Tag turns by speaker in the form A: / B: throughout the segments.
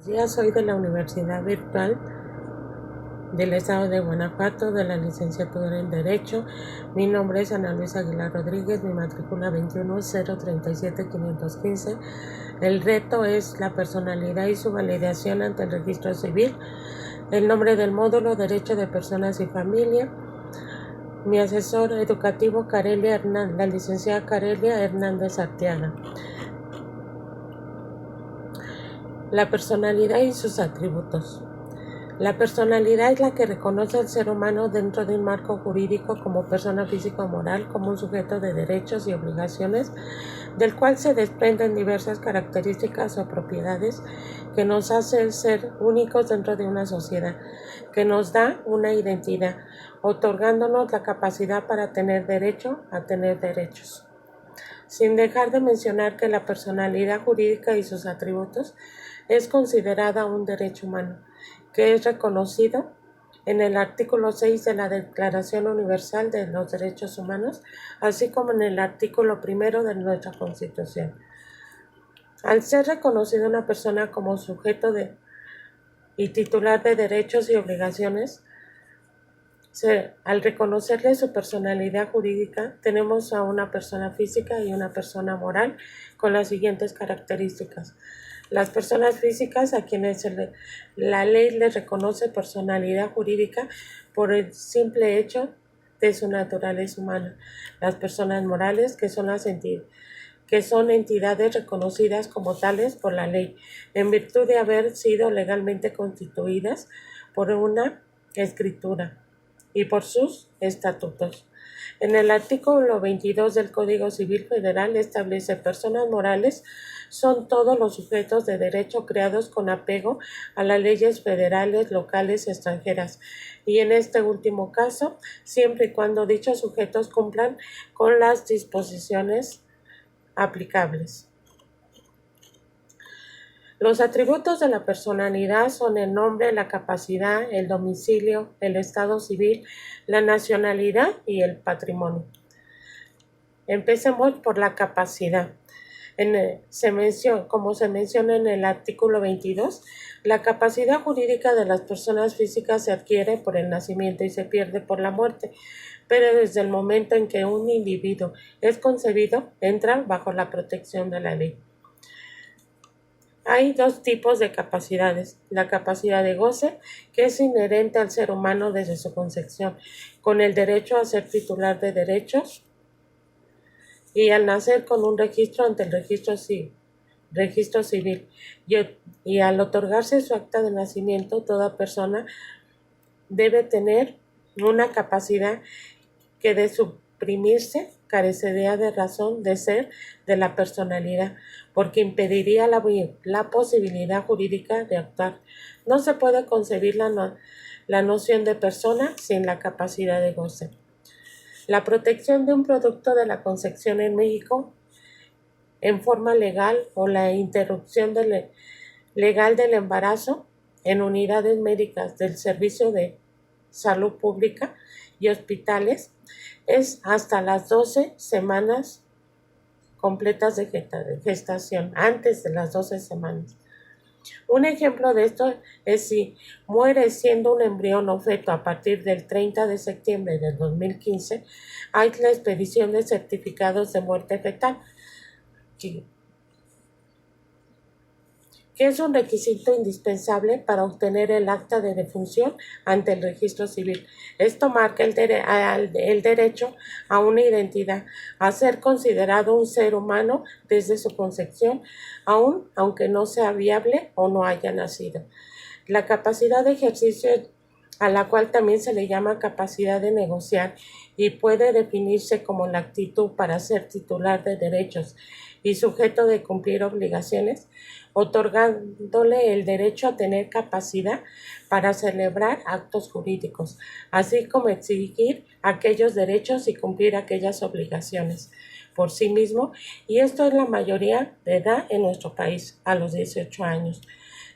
A: Ya soy de la Universidad Virtual del Estado de Guanajuato, de la licenciatura en Derecho. Mi nombre es Ana Luisa Aguilar Rodríguez, mi matrícula 21037-515. El reto es la personalidad y su validación ante el registro civil. El nombre del módulo, Derecho de Personas y Familia. Mi asesor educativo, la licenciada Carelia Hernández Arteaga. La personalidad y sus atributos. La personalidad es la que reconoce al ser humano dentro de un marco jurídico como persona física o moral, como un sujeto de derechos y obligaciones, del cual se desprenden diversas características o propiedades que nos hacen ser únicos dentro de una sociedad, que nos da una identidad, otorgándonos la capacidad para tener derecho a tener derechos. Sin dejar de mencionar que la personalidad jurídica y sus atributos es considerada un derecho humano, que es reconocido en el artículo 6 de la Declaración Universal de los Derechos Humanos, así como en el artículo 1 de nuestra Constitución. Al ser reconocida una persona como sujeto y titular de derechos y obligaciones, al reconocerle su personalidad jurídica, tenemos a una persona física y una persona moral con las siguientes características. Las personas físicas a quienes la ley les reconoce personalidad jurídica por el simple hecho de su naturaleza humana. Las personas morales que son entidades reconocidas como tales por la ley, en virtud de haber sido legalmente constituidas por una escritura y por sus estatutos. En el artículo 22 del Código Civil Federal establece personas morales son todos los sujetos de derecho creados con apego a las leyes federales, locales, extranjeras, y en este último caso, siempre y cuando dichos sujetos cumplan con las disposiciones aplicables. Los atributos de la personalidad son el nombre, la capacidad, el domicilio, el estado civil, la nacionalidad y el patrimonio. Empecemos por la capacidad. Como se menciona en el artículo 22, la capacidad jurídica de las personas físicas se adquiere por el nacimiento y se pierde por la muerte, pero desde el momento en que un individuo es concebido, entra bajo la protección de la ley. Hay dos tipos de capacidades: la capacidad de goce, que es inherente al ser humano desde su concepción, con el derecho a ser titular de derechos y al nacer con un registro ante el registro civil, y al otorgarse su acta de nacimiento, toda persona debe tener una capacidad que de suprimirse carecería de razón de ser de la personalidad, porque impediría la posibilidad jurídica de actuar. No se puede concebir la noción de persona sin la capacidad de goce. La protección de un producto de la concepción en México en forma legal o la interrupción legal del embarazo en unidades médicas del Servicio de Salud Pública y hospitales es hasta las 12 semanas completas de gestación, antes de las 12 semanas. Un ejemplo de esto es si muere siendo un embrión o feto a partir del 30 de septiembre del 2015, hay la expedición de certificados de muerte fetal, que es un requisito indispensable para obtener el acta de defunción ante el registro civil. Esto marca el derecho a una identidad, a ser considerado un ser humano desde su concepción, aunque no sea viable o no haya nacido. La capacidad de ejercicio, a la cual también se le llama capacidad de negociar, y puede definirse como la actitud para ser titular de derechos y sujeto de cumplir obligaciones, otorgándole el derecho a tener capacidad para celebrar actos jurídicos, así como exigir aquellos derechos y cumplir aquellas obligaciones por sí mismo, y esto es la mayoría de edad en nuestro país, a los 18 años.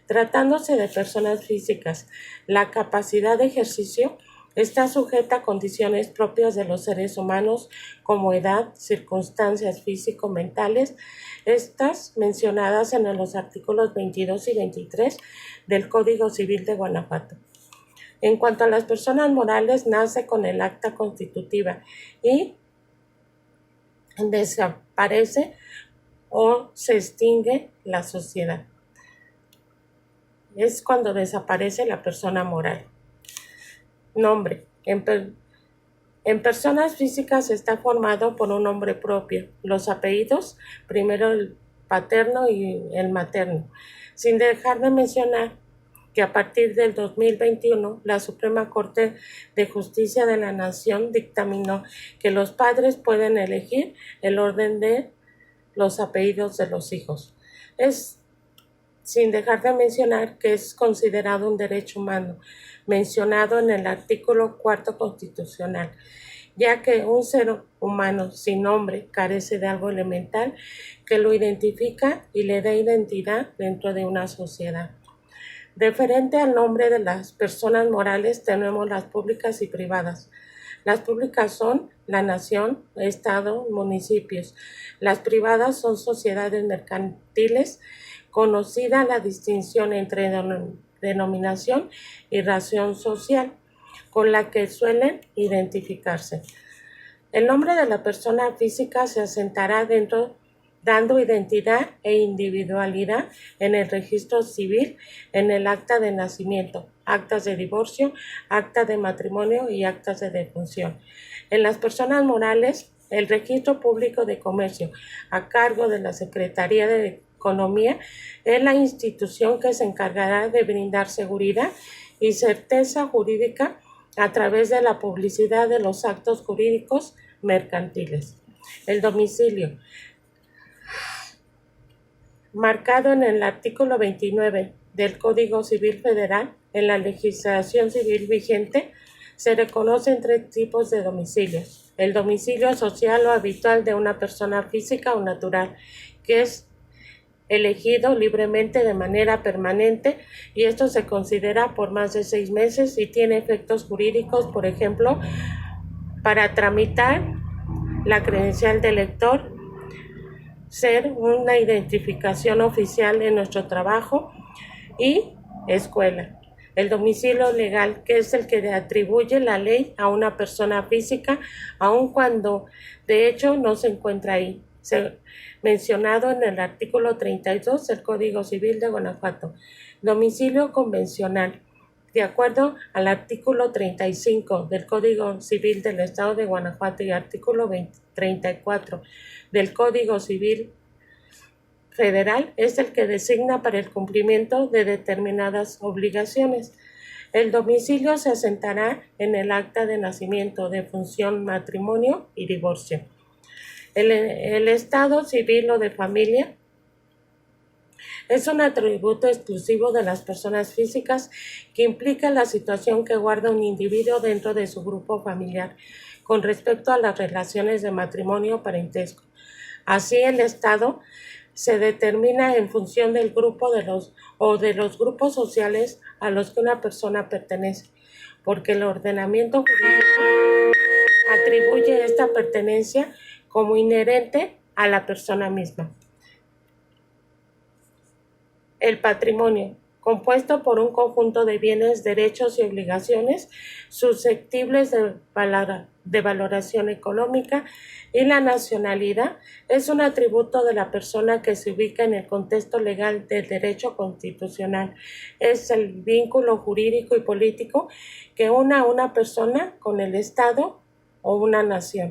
A: Tratándose de personas físicas, la capacidad de ejercicio Está sujeta a condiciones propias de los seres humanos como edad, circunstancias físico-mentales, estas mencionadas en los artículos 22 y 23 del Código Civil de Guanajuato. En cuanto a las personas morales, nace con el acta constitutiva y desaparece o se extingue la sociedad. Es cuando desaparece la persona moral. Nombre. En personas físicas está formado por un nombre propio, los apellidos, primero el paterno y el materno, sin dejar de mencionar que a partir del 2021 la Suprema Corte de Justicia de la Nación dictaminó que los padres pueden elegir el orden de los apellidos de los hijos. Sin dejar de mencionar que es considerado un derecho humano, mencionado en el artículo 4 constitucional, ya que un ser humano sin nombre carece de algo elemental que lo identifica y le da identidad dentro de una sociedad. Referente al nombre de las personas morales tenemos las públicas y privadas. Las públicas son la nación, estado, municipios. Las privadas son sociedades mercantiles, conocida la distinción entre denominación y razón social, con la que suelen identificarse. El nombre de la persona física se asentará dando identidad e individualidad en el registro civil, en el acta de nacimiento, actas de divorcio, acta de matrimonio y actas de defunción. En las personas morales, el registro público de comercio, a cargo de la Secretaría de Economía, es la institución que se encargará de brindar seguridad y certeza jurídica a través de la publicidad de los actos jurídicos mercantiles. El domicilio, marcado en el artículo 29 del Código Civil Federal, en la legislación civil vigente, se reconocen tres tipos de domicilios. El domicilio social o habitual de una persona física o natural, que es elegido libremente de manera permanente, y esto se considera por más de 6 meses y tiene efectos jurídicos, por ejemplo, para tramitar la credencial de elector, ser una identificación oficial en nuestro trabajo y escuela. El domicilio legal, que es el que le atribuye la ley a una persona física, aun cuando de hecho no se encuentra ahí, mencionado en el artículo 32 del Código Civil de Guanajuato. Domicilio convencional, de acuerdo al artículo 35 del Código Civil del Estado de Guanajuato y artículo 34 del Código Civil Federal, es el que designa para el cumplimiento de determinadas obligaciones. El domicilio se asentará en el acta de nacimiento, defunción, matrimonio y divorcio. El estado civil o de familia es un atributo exclusivo de las personas físicas que implica la situación que guarda un individuo dentro de su grupo familiar con respecto a las relaciones de matrimonio o parentesco. Así, el estado se determina en función del grupo de los grupos sociales a los que una persona pertenece, porque el ordenamiento jurídico atribuye esta pertenencia como inherente a la persona misma. El patrimonio, compuesto por un conjunto de bienes, derechos y obligaciones susceptibles de valoración económica, y la nacionalidad es un atributo de la persona que se ubica en el contexto legal del derecho constitucional. Es el vínculo jurídico y político que une a una persona con el Estado o una nación.